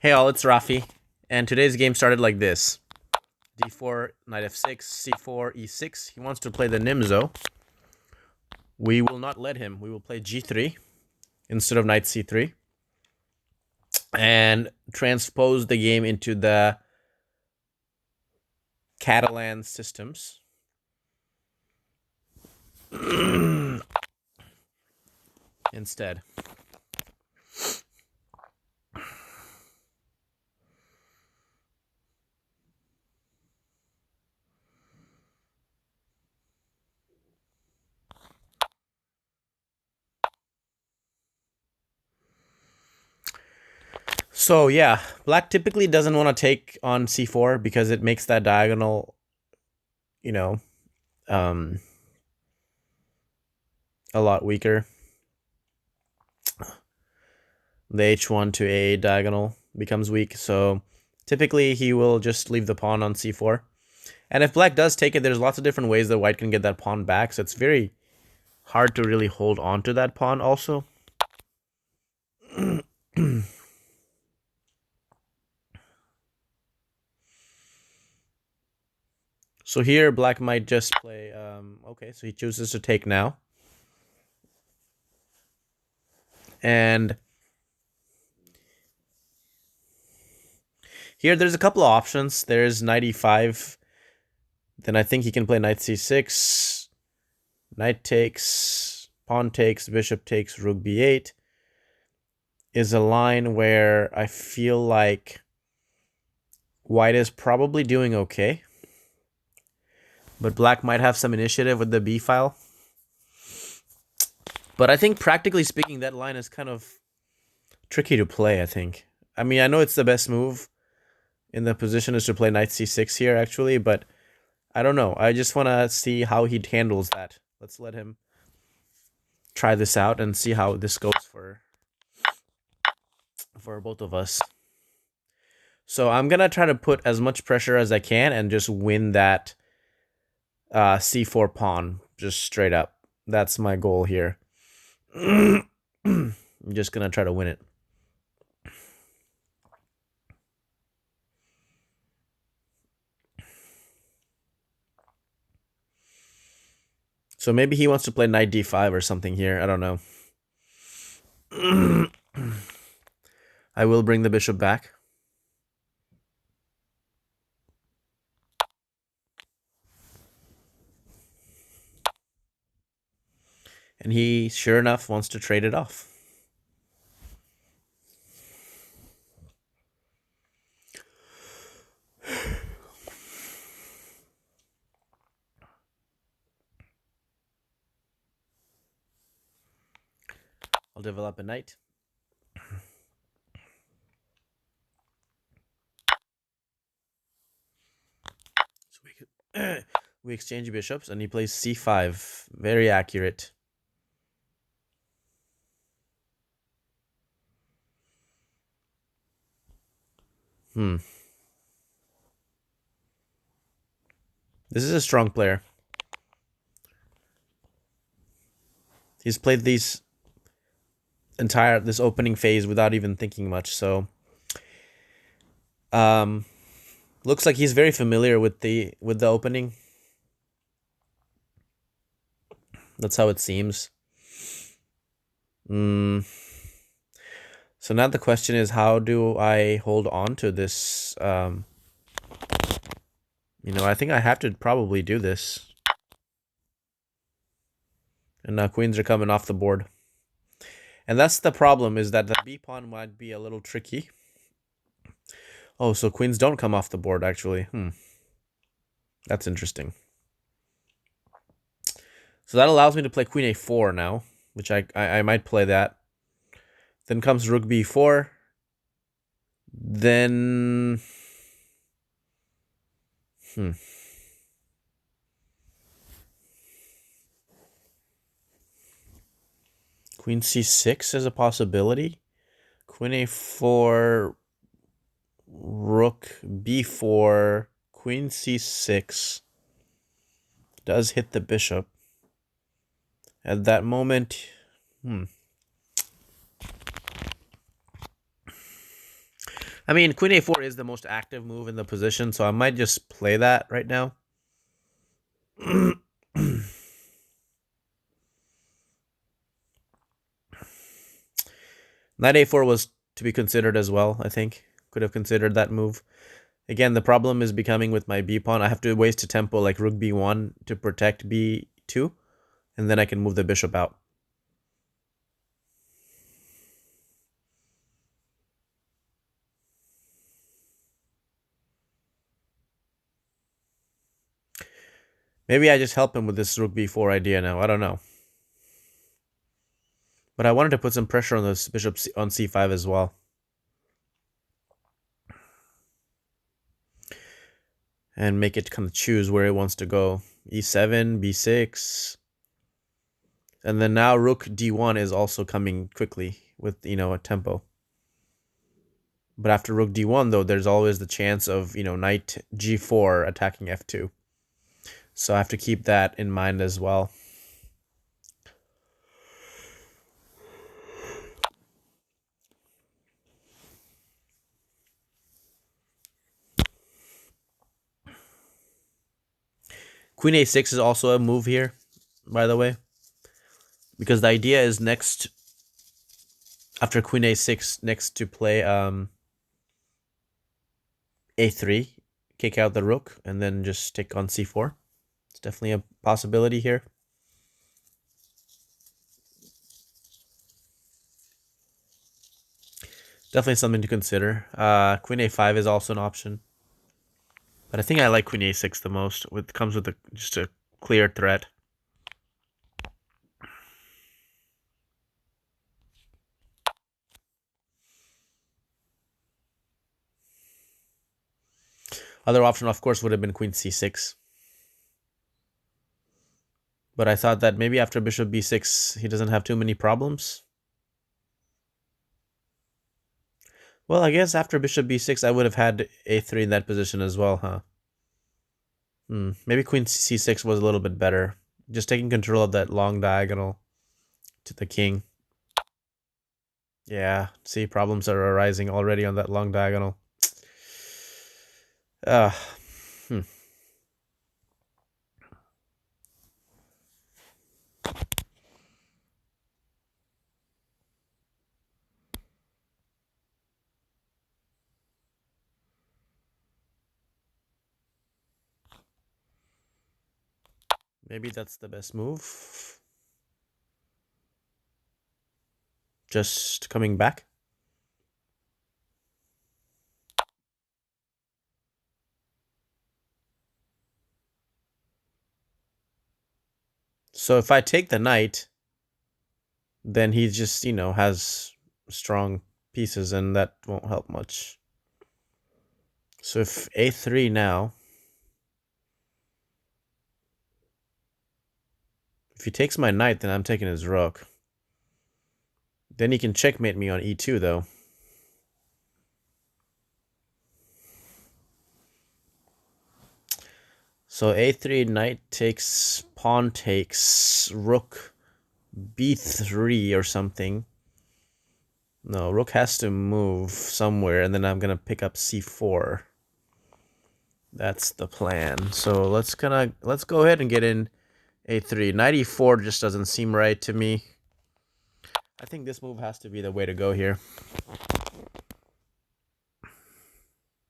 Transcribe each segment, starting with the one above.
Hey all, it's Rafi, and today's game started like this. D4, knight f6, c4, e6. He wants to play the Nimzo. We will not let him. We will play g3 instead of knight c3 and transpose the game into the Catalan systems. Instead. So yeah, black typically doesn't want to take on c4 because it makes that diagonal, you know, um, a lot weaker. The h1 to a diagonal becomes weak, so typically he will just leave the pawn on c4. And if black does take it, there's lots of different ways that white can get that pawn back, so it's very hard to really hold on to that pawn also. So here black might just play, okay, so he chooses to take now. And here there's a couple of options. There's knight e5. Then I think he can play knight c6. Knight takes, pawn takes, bishop takes, rook b8. Is a line where I feel like white is probably doing okay. But black might have some initiative with the b file. But I think practically speaking, that line is kind of tricky to play, I think. I mean, I know it's the best move in the position is to play knight c6 here, actually, but I don't know. I just want to see how he handles that. Let's let him try this out and see how this goes for both of us. So I'm going to try to put as much pressure as I can and just win that c4 pawn just straight up. That's my goal here. I'm just going to try to win it. So maybe he wants to play knight d5 or something here. I don't know. I will bring the bishop back. And he, sure enough, wants to trade it off. I'll develop a knight. So we exchange bishops, and he plays c5. Very accurate. This is a strong player. He's played this opening phase without even thinking much, so looks like he's very familiar with the opening. That's how it seems. So now the question is, how do I hold on to this? I think I have to probably do this. And now queens are coming off the board. And that's the problem, is that the b pawn might be a little tricky. Oh, so queens don't come off the board, actually. That's interesting. So that allows me to play queen a4 now, which I might play that. Then comes rook b4. Then... Queen c6 is a possibility. Queen a4, rook b4, queen c6 does hit the bishop. At that moment, I mean, queen a4 is the most active move in the position, so I might just play that right now. Knight a4 was to be considered as well, I think. Could have considered that move. Again, the problem is becoming with my b-pawn. I have to waste a tempo like rook b1 to protect b2, and then I can move the bishop out. Maybe I just help him with this rook b4 idea now. I don't know. But I wanted to put some pressure on this bishop on c5 as well. And make it kind of choose where it wants to go. e7, b6. And then now rook d1 is also coming quickly with, a tempo. But after rook d1, though, there's always the chance of, knight g4 attacking f2. So I have to keep that in mind as well. Queen a6 is also a move here, by the way. Because the idea is next, after queen a6, next to play a3, kick out the rook, and then just take on c4. It's definitely a possibility here. Definitely something to consider. Queen a5 is also an option. But I think I like queen a6 the most. It comes with just a clear threat. Other option, of course, would have been queen c6. But I thought that maybe after bishop b6, he doesn't have too many problems. Well, I guess after bishop b6, I would have had a3 in that position as well, huh? Maybe queen c6 was a little bit better. Just taking control of that long diagonal to the king. Yeah, see, problems are arising already on that long diagonal. Maybe that's the best move. Just coming back. So if I take the knight, then he just, has strong pieces, and that won't help much. So if a3 now, if he takes my knight, then I'm taking his rook. Then he can checkmate me on e2, though. So a3, knight takes, pawn takes, rook b3 or something. No, rook has to move somewhere, and then I'm going to pick up c4. That's the plan. So let's go ahead and get in a3. Knight e4 just doesn't seem right to me. I think this move has to be the way to go here.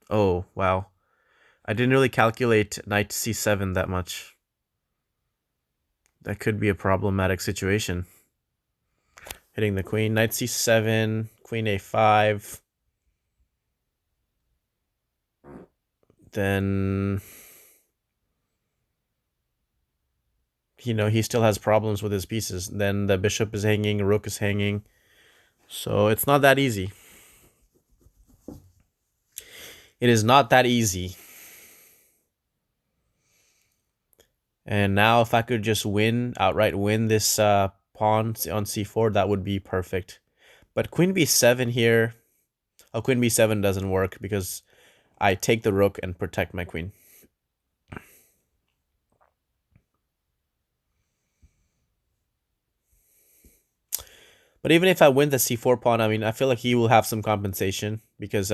Oh, wow. I didn't really calculate knight c7 that much. That could be a problematic situation. Hitting the queen. Knight c7, queen a5. Then, he still has problems with his pieces. Then the bishop is hanging, rook is hanging. So it's not that easy. It is not that easy. And now if I could just outright win this pawn on c4, that would be perfect. But queen b7 here, queen b7 doesn't work because I take the rook and protect my queen. But even if I win the c4 pawn, I feel like he will have some compensation because,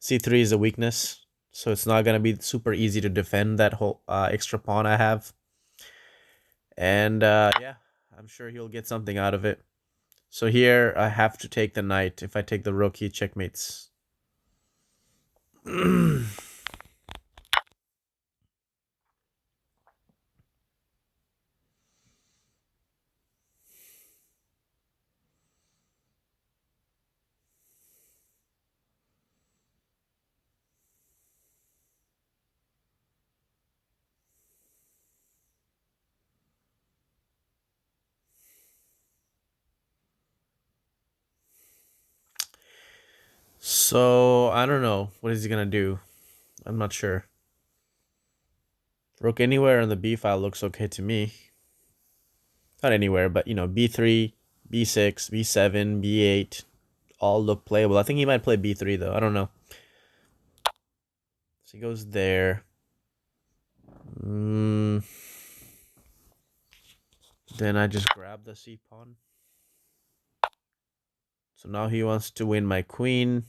C3 is a weakness, so it's not going to be super easy to defend that whole extra pawn I have. And yeah, I'm sure he'll get something out of it. So here I have to take the knight. If I take the rook, he checkmates. So I don't know. What is he gonna do? I'm not sure. Rook anywhere on the b file looks okay to me. Not anywhere, but you know, b3, b6, b7, b8, all look playable. I think he might play b3 though. I don't know. So he goes there. Then I just grab the c pawn. So now he wants to win my queen.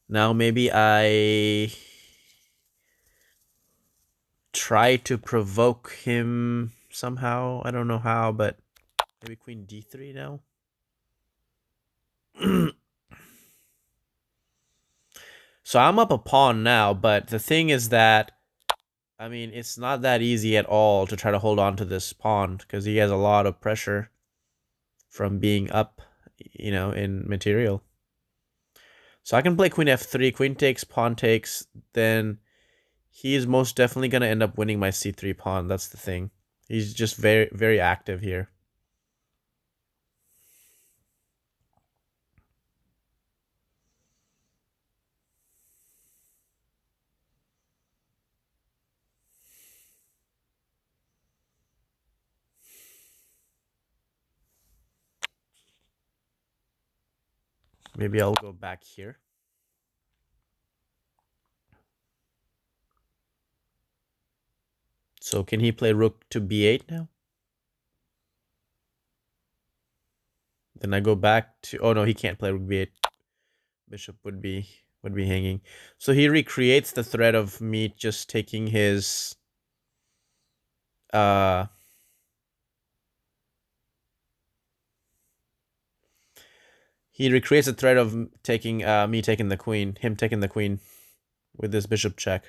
Now maybe I try to provoke him somehow. I don't know how, but maybe queen d3 now. So I'm up a pawn now, but the thing is that, I mean, it's not that easy at all to try to hold on to this pawn because he has a lot of pressure from being up, you know, in material. So I can play queen f3, queen takes, pawn takes, then he is most definitely going to end up winning my c3 pawn. That's the thing. He's just very, very active here. Maybe I'll go back here. So can he play rook to b8 now? Then I go back to, oh no, he can't play rook b8. Bishop would be hanging. So he recreates the threat of me just taking his he recreates the threat of taking me taking the queen, him taking the queen with this bishop check.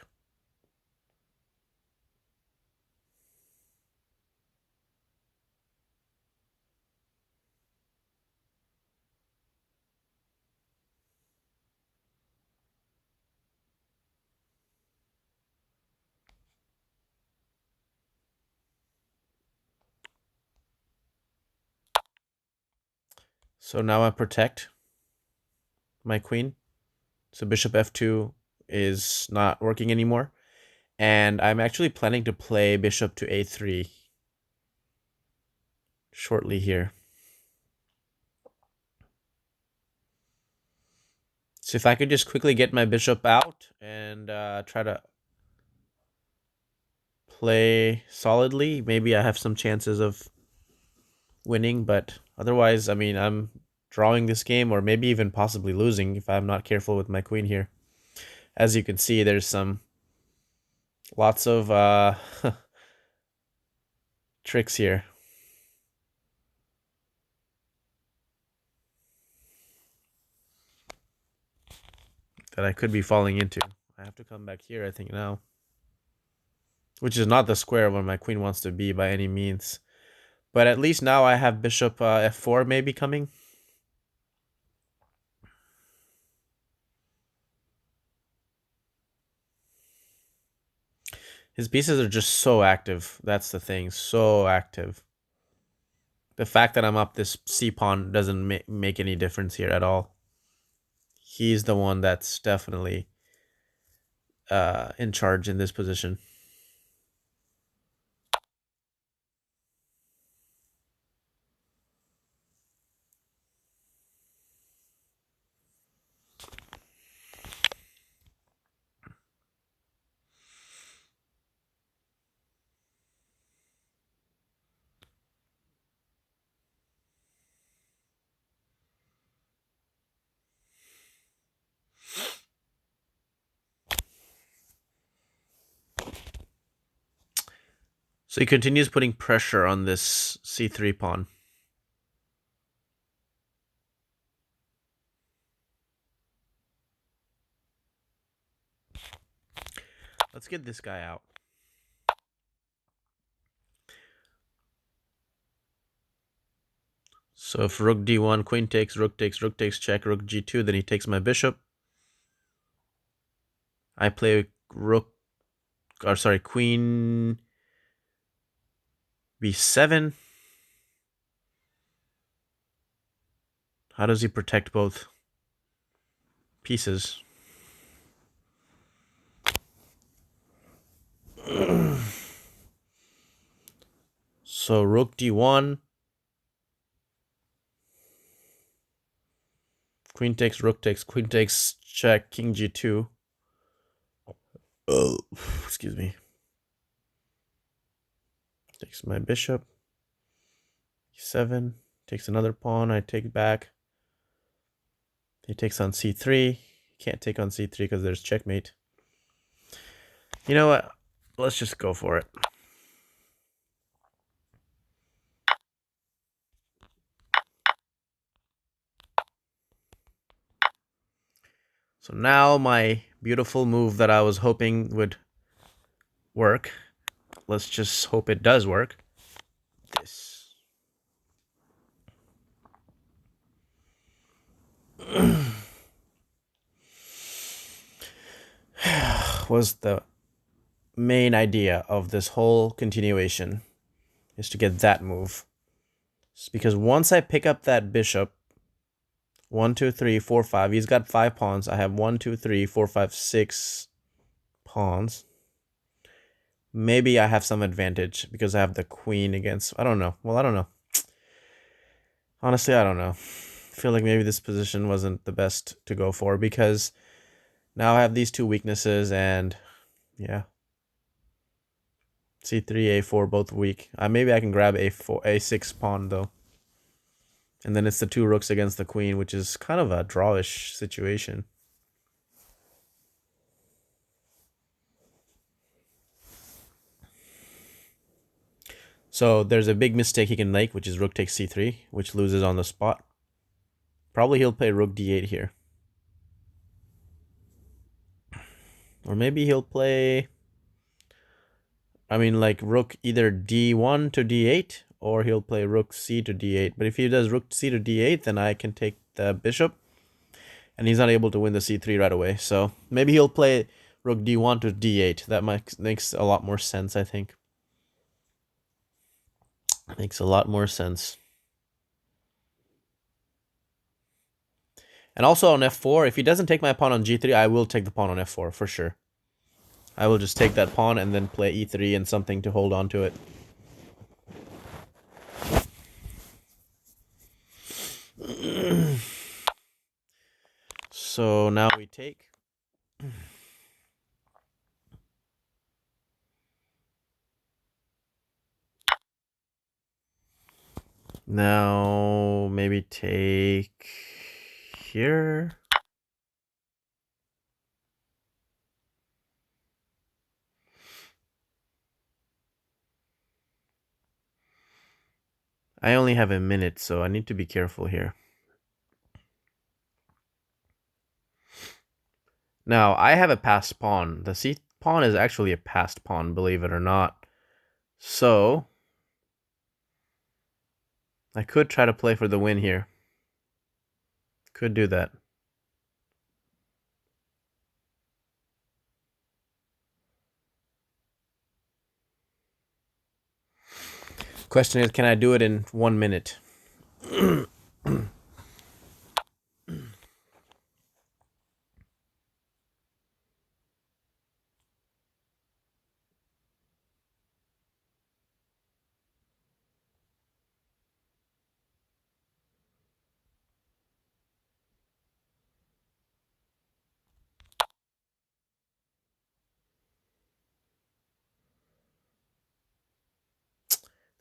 So now I protect my queen. So bishop f2 is not working anymore. And I'm actually planning to play bishop to a3 shortly here. So if I could just quickly get my bishop out and try to play solidly, maybe I have some chances of winning. But otherwise, I mean, I'm drawing this game or maybe even possibly losing if I'm not careful with my queen here. As you can see, there's lots of tricks here that I could be falling into. I have to come back here, I think, now. Which is not the square where my queen wants to be by any means. But at least now I have bishop f4 maybe coming. His pieces are just so active. That's the thing. So active. The fact that I'm up this c pawn doesn't make any difference here at all. He's the one that's definitely in charge in this position. So he continues putting pressure on this c3 pawn. Let's get this guy out. So if rook d1, queen takes, rook takes, check, rook g2, then he takes my bishop. I play queen b7. How does he protect both pieces? So rook d1. Queen takes, rook takes, queen takes, check, king g2. Oh, excuse me. Takes my bishop. e7. Takes another pawn. I take back. He takes on c3. Can't take on c3 because there's checkmate. You know what? Let's just go for it. So now my beautiful move that I was hoping would work. Let's just hope it does work. This. Was the main idea of this whole continuation, is to get that move. It's because once I pick up that bishop, 1, 2, 3, 4, 5, he's got 5 pawns. I have 1, 2, 3, 4, 5, 6 pawns. Maybe I have some advantage because I have the queen against, I don't know. Well, I don't know. Honestly, I don't know. I feel like maybe this position wasn't the best to go for because now I have these two weaknesses and yeah. C3, A4, both weak. Maybe I can grab A4, A6 pawn though. And then it's the two rooks against the queen, which is kind of a drawish situation. So there's a big mistake he can make, which is rook takes c3, which loses on the spot. Probably he'll play rook d8 here. Or maybe he'll play, I mean, like rook either d1 to d8, or he'll play rook c to d8. But if he does rook c to d8, then I can take the bishop. And he's not able to win the c3 right away. So maybe he'll play rook d1 to d8. That makes a lot more sense, I think. Makes a lot more sense. And also on f4, if he doesn't take my pawn on g3, I will take the pawn on f4 for sure. I will just take that pawn and then play e3 and something to hold on to it. So now we take. Now maybe take here. I only have a minute, so I need to be careful here. Now, I have a passed pawn. The c pawn is actually a passed pawn, believe it or not. So, I could try to play for the win here. Could do that. Question is, can I do it in 1 minute?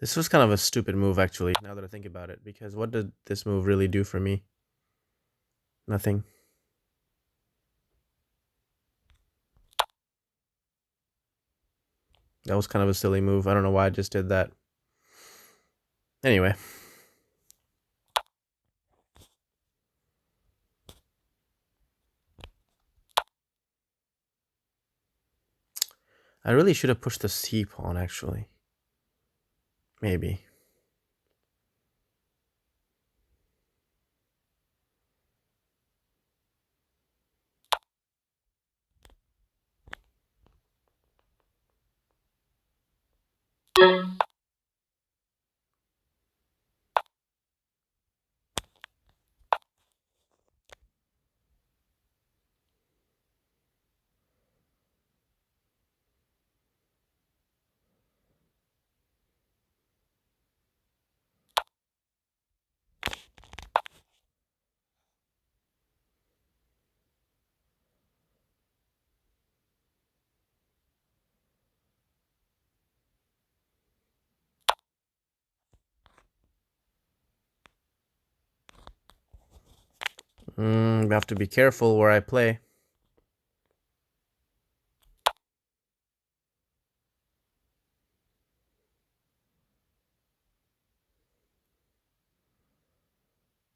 This was kind of a stupid move, actually, now that I think about it, because what did this move really do for me? Nothing. That was kind of a silly move. I don't know why I just did that. Anyway. I really should have pushed the C pawn, actually. Maybe. I have to be careful where I play.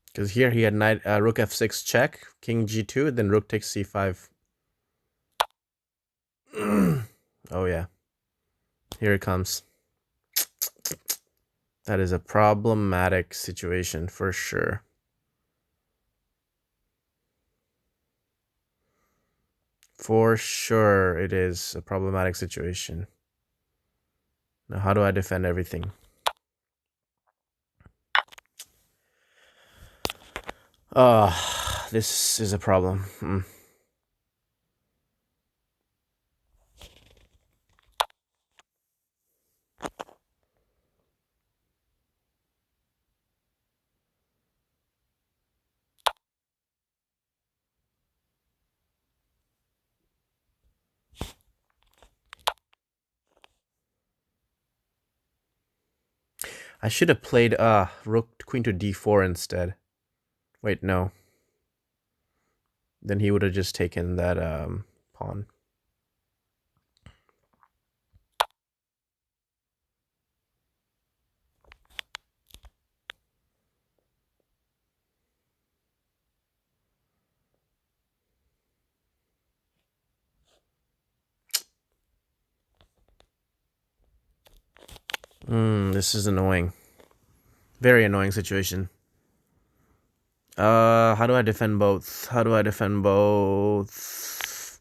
Because here he had rook f6 check, king g2, then rook takes c5. Oh yeah. Here it comes. That is a problematic situation for sure. For sure it is a problematic situation. Now how do I defend everything? This is a problem. I should have played rook queen to d4 instead. Wait, no. Then he would have just taken that pawn. This is annoying. Very annoying situation. How do I defend both? How do I defend both?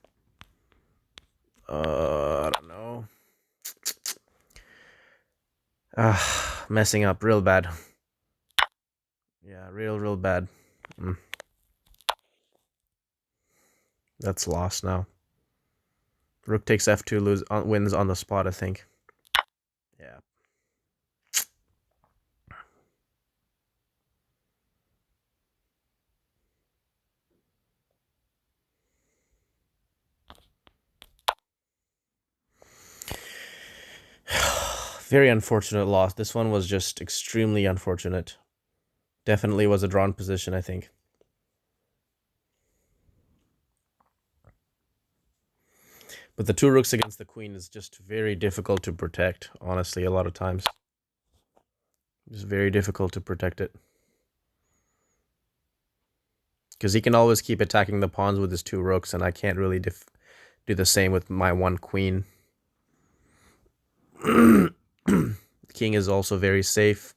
I don't know. Messing up real bad. Yeah, real bad. That's lost now. Rook takes f2, wins on the spot, I think. Yeah. Very unfortunate loss. This one was just extremely unfortunate. Definitely was a drawn position, I think. But the two rooks against the queen is just very difficult to protect, honestly, a lot of times. It's very difficult to protect it. Because he can always keep attacking the pawns with his two rooks, and I can't really do the same with my one queen. The king is also very safe.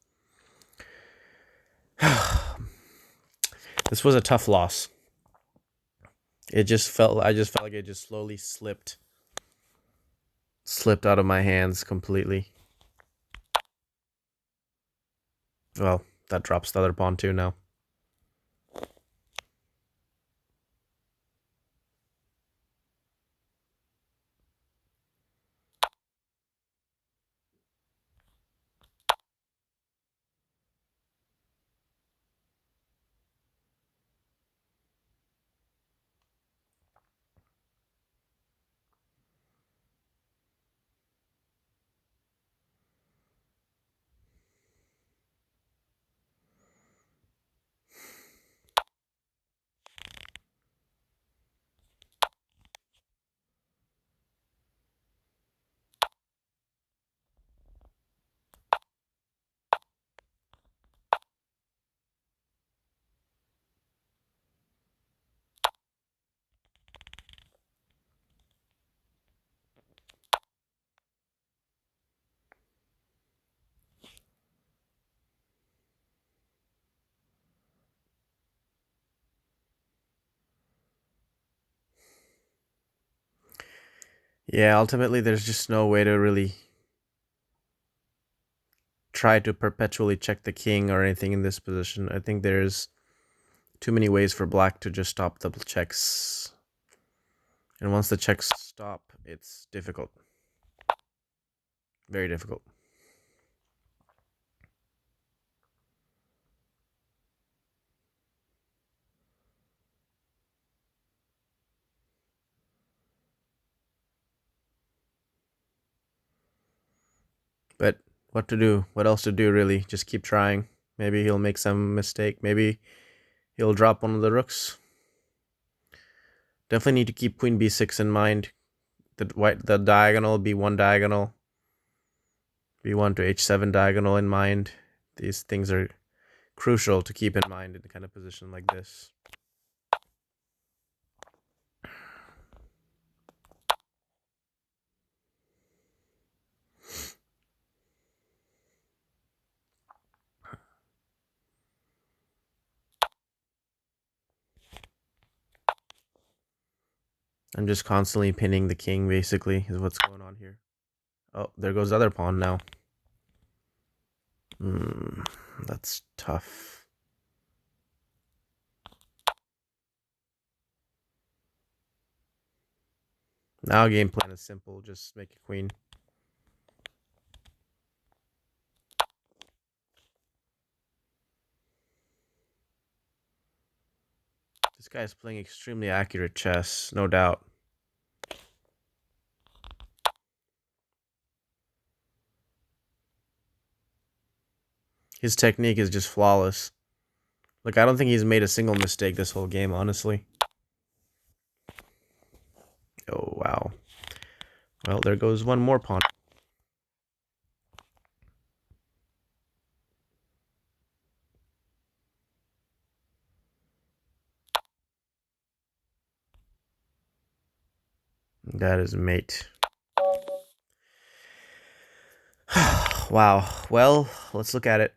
This was a tough loss. I just felt like it just slowly slipped out of my hands completely. Well, that drops the other pawn too now. Yeah, ultimately, there's just no way to really try to perpetually check the king or anything in this position. I think there's too many ways for black to just stop the checks. And once the checks stop, it's difficult. Very difficult. But what to do? What else to do, really? Just keep trying. Maybe he'll make some mistake. Maybe he'll drop one of the rooks. Definitely need to keep queen b6 in mind. The diagonal, b1 diagonal, b1 to h7 diagonal in mind. These things are crucial to keep in mind in a kind of position like this. I'm just constantly pinning the king, basically, is what's going on here. Oh, there goes the other pawn now. That's tough. Now game plan is simple. Just make a queen. This guy's playing extremely accurate chess, no doubt. His technique is just flawless. Like, I don't think he's made a single mistake this whole game, honestly. Oh, wow. Well, there goes one more pawn. That is mate. Wow. Well, let's look at it.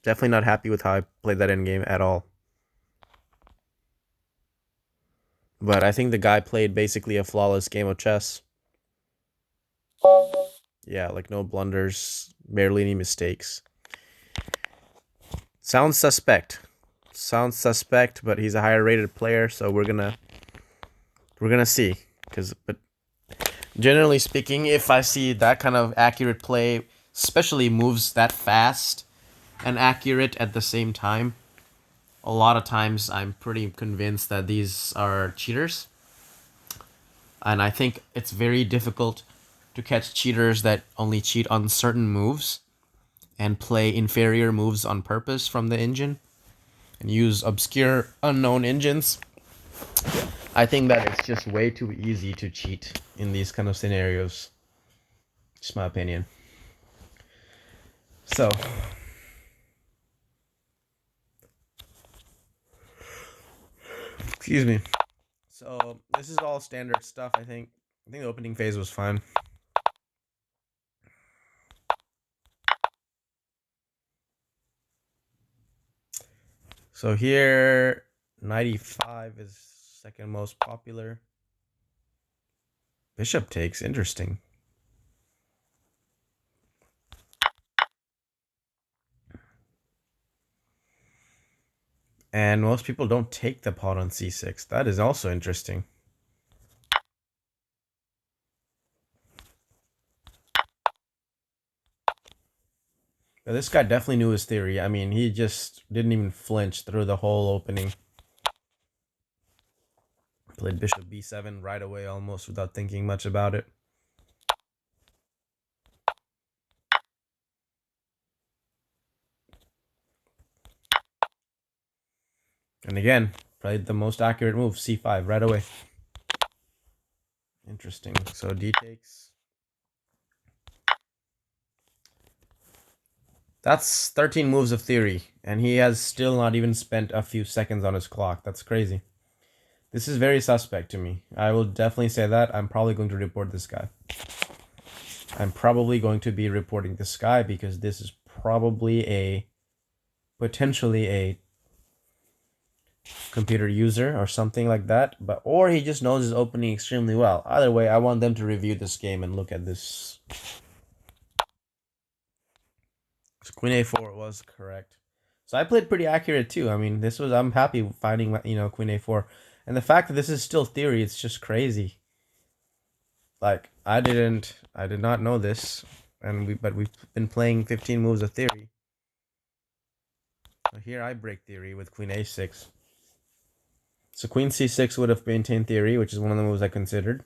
Definitely not happy with how I played that endgame at all. But I think the guy played basically a flawless game of chess. Yeah, like no blunders, barely any mistakes. Sounds suspect. Sounds suspect, but he's a higher rated player, so we're gonna see. But generally speaking, if I see that kind of accurate play, especially moves that fast and accurate at the same time, a lot of times I'm pretty convinced that these are cheaters. And I think it's very difficult to catch cheaters that only cheat on certain moves and play inferior moves on purpose from the engine and use obscure unknown engines. I think that it's just way too easy to cheat in these kind of scenarios. Just my opinion. So, excuse me. So this is all standard stuff. I think the opening phase was fine. So here, 95 is second most popular. Bishop takes, interesting. And most people don't take the pawn on c6. That is also interesting. But this guy definitely knew his theory. I mean, he just didn't even flinch through the whole opening. Played bishop b7 right away almost without thinking much about it. And again, played the most accurate move, c5, right away. Interesting. So d takes. That's 13 moves of theory, and he has still not even spent a few seconds on his clock. That's crazy. This is very suspect to me. I will definitely say that. I'm probably going to report this guy. I'm probably going to be reporting this guy because this is probably potentially a computer user or something like that, but or he just knows his opening extremely well. Either way, I want them to review this game and look at this. So queen a4 was correct. So I played pretty accurate too. I mean, I'm happy finding queen a4, and the fact that this is still theory, it's just crazy. Like I did not know this, but we've been playing 15 moves of theory. So here I break theory with queen a6. So queen c6 would have maintained theory, which is one of the moves I considered.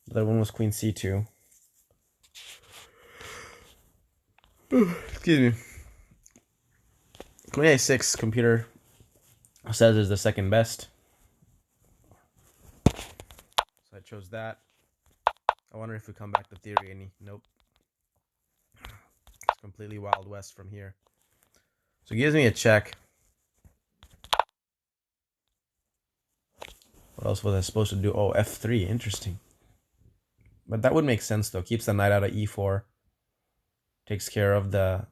The other one was queen c2. Excuse me. Queen a6, computer says is the second best. So I chose that. I wonder if we come back to theory any. Nope. It's completely Wild West from here. So it gives me a check. What else was I supposed to do? Oh, f3. Interesting. But that would make sense, though. Keeps the knight out of e4. Takes care of the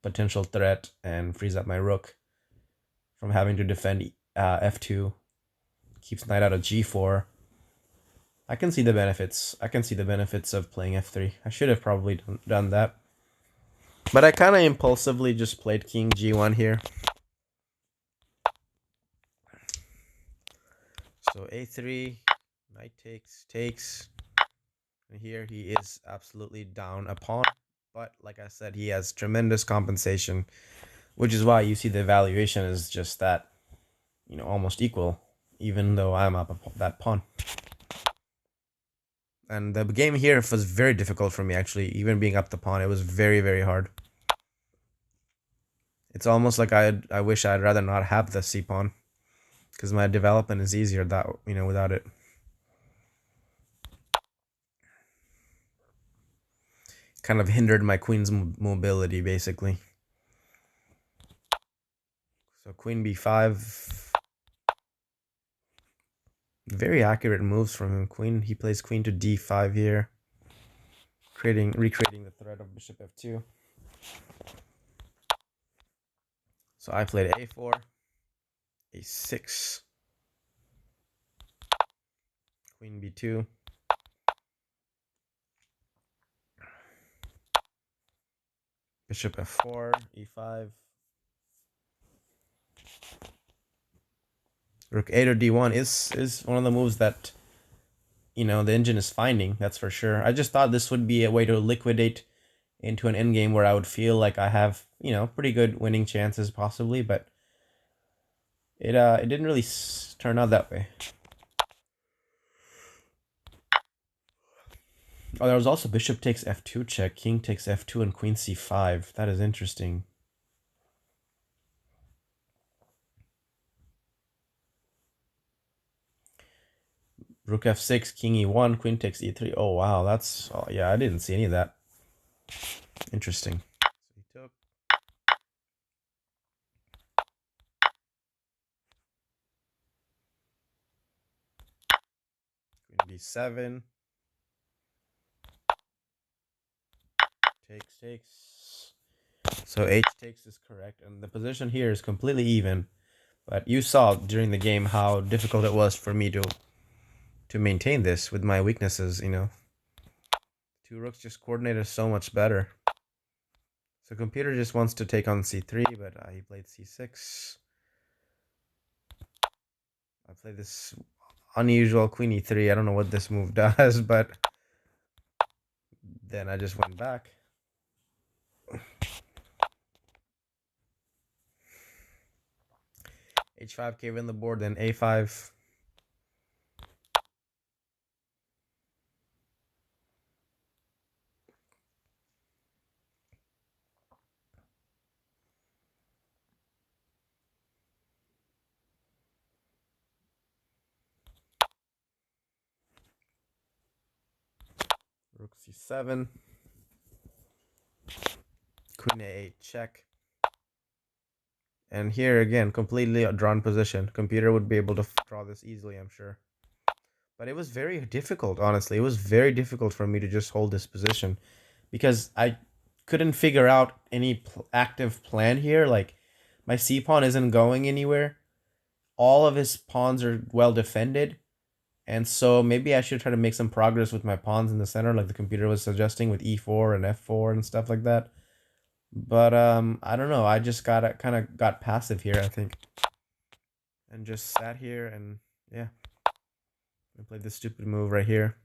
potential threat and frees up my rook from having to defend f2. Keeps knight out of g4. I can see the benefits. I can see the benefits of playing f3. I should have probably done that. But I kind of impulsively just played king g1 here. So a3, knight takes. And here he is absolutely down a pawn. But like I said, he has tremendous compensation, which is why you see the valuation is just that, almost equal, even though I'm up that pawn. And the game here was very difficult for me, actually. Even being up the pawn, it was very, very hard. It's almost like I wish I'd rather not have the c pawn, because my development is easier without it. Kind of hindered my queen's mobility, basically. So queen b5. Very accurate moves from him. He plays queen to d5 here, recreating the threat of bishop f2. So I played a4, a6, queen b2, bishop f4, e5, rook a to d1 is one of the moves that the engine is finding, that's for sure. I just thought this would be a way to liquidate into an endgame where I would feel like I have pretty good winning chances possibly, but it didn't really turn out that way. Oh, there was also bishop takes f2 check, king takes f2, and queen c5. That is interesting. Rook f6, king e1, queen takes e3. Oh, wow. Yeah, I didn't see any of that. Interesting. So he took. Queen b7. Takes. So h takes is correct. And the position here is completely even. But you saw during the game how difficult it was for me to maintain this with my weaknesses, Two rooks just coordinated so much better. So computer just wants to take on c3, but he played c6. I played this unusual queen e3. I don't know what this move does, but then I just went back. h5 came in the board, then a5. Rook c7. Queen a8 check. And here again, completely a drawn position. Computer would be able to draw this easily, I'm sure. But it was very difficult, honestly. It was very difficult for me to just hold this position because I couldn't figure out any active plan here. Like, my c pawn isn't going anywhere. all of his pawns are well defended. And so maybe I should try to make some progress with my pawns in the center, like the computer was suggesting with e4 and f4 and stuff like that. But I don't know. I just kind of got passive here, I think, and just sat here and yeah, I played this stupid move right here.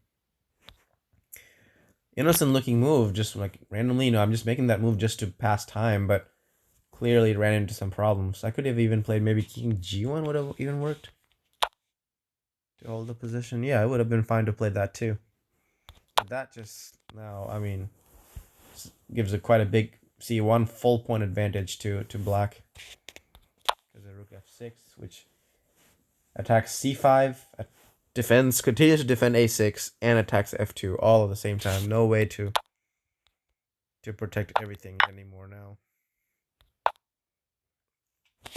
Innocent looking move, just like randomly. I'm just making that move just to pass time, but clearly it ran into some problems. I could have even played maybe king g1 would have even worked to hold the position. Yeah, it would have been fine to play that too. But that just now, I mean, gives a quite a big c1 full point advantage to black. Because a rook f6, which attacks c5, continues to defend a6, and attacks f2 all at the same time. No way to protect everything anymore now.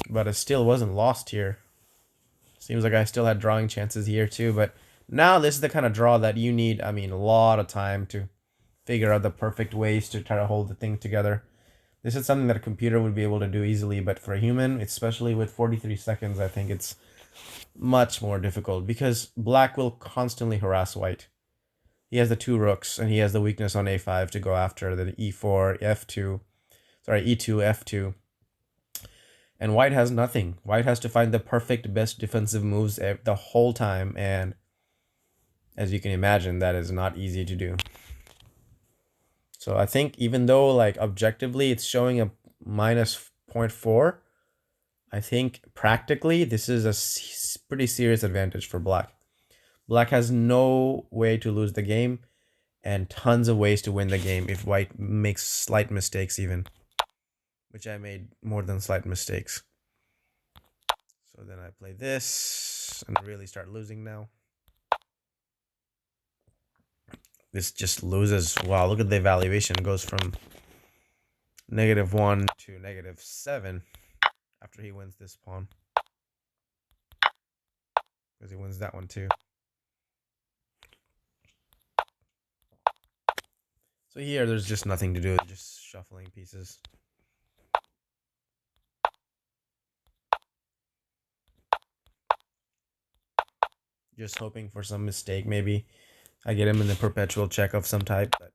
But it still wasn't lost here. Seems like I still had drawing chances here too, but now this is the kind of draw that you need, I mean, a lot of time to figure out the perfect ways to try to hold the thing together. This is something that a computer would be able to do easily, but for a human, especially with 43 seconds, I think it's much more difficult because black will constantly harass white. He has the two rooks, and he has the weakness on a5 to go after, the e4, f2, sorry, e2, f2. And white has nothing. White has to find the perfect best defensive moves the whole time, and as you can imagine, that is not easy to do. So I think even though like objectively it's showing a minus 0.4, I think practically this is a pretty serious advantage for black. Black has no way to lose the game and tons of ways to win the game if white makes slight mistakes even, which I made more than slight mistakes. So then I play this and really start losing now. This just loses. Wow, look at the evaluation. It goes from -1 to -7 after he wins this pawn. Because he wins that one too. So here, there's just nothing to do. Just shuffling pieces. Just hoping for some mistake. Maybe I get him in the perpetual check of some type, but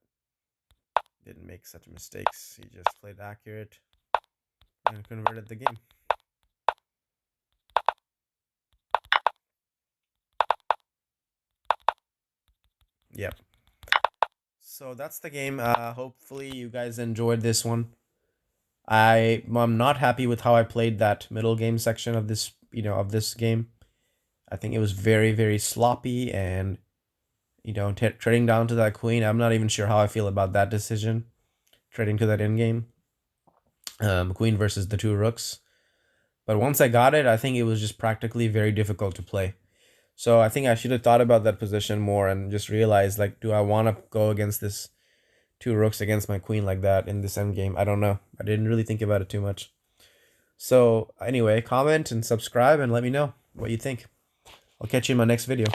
didn't make such mistakes. He just played accurate and converted the game. Yep. So that's the game. Hopefully you guys enjoyed this one. I'm not happy with how I played that middle game section of this, of this game. I think it was very, very sloppy, and trading down to that queen. I'm not even sure how I feel about that decision. Trading to that endgame, queen versus the two rooks. But once I got it, I think it was just practically very difficult to play. So I think I should have thought about that position more and just realized, like, do I want to go against this two rooks against my queen like that in this endgame? I don't know. I didn't really think about it too much. So anyway, comment and subscribe and let me know what you think. I'll catch you in my next video.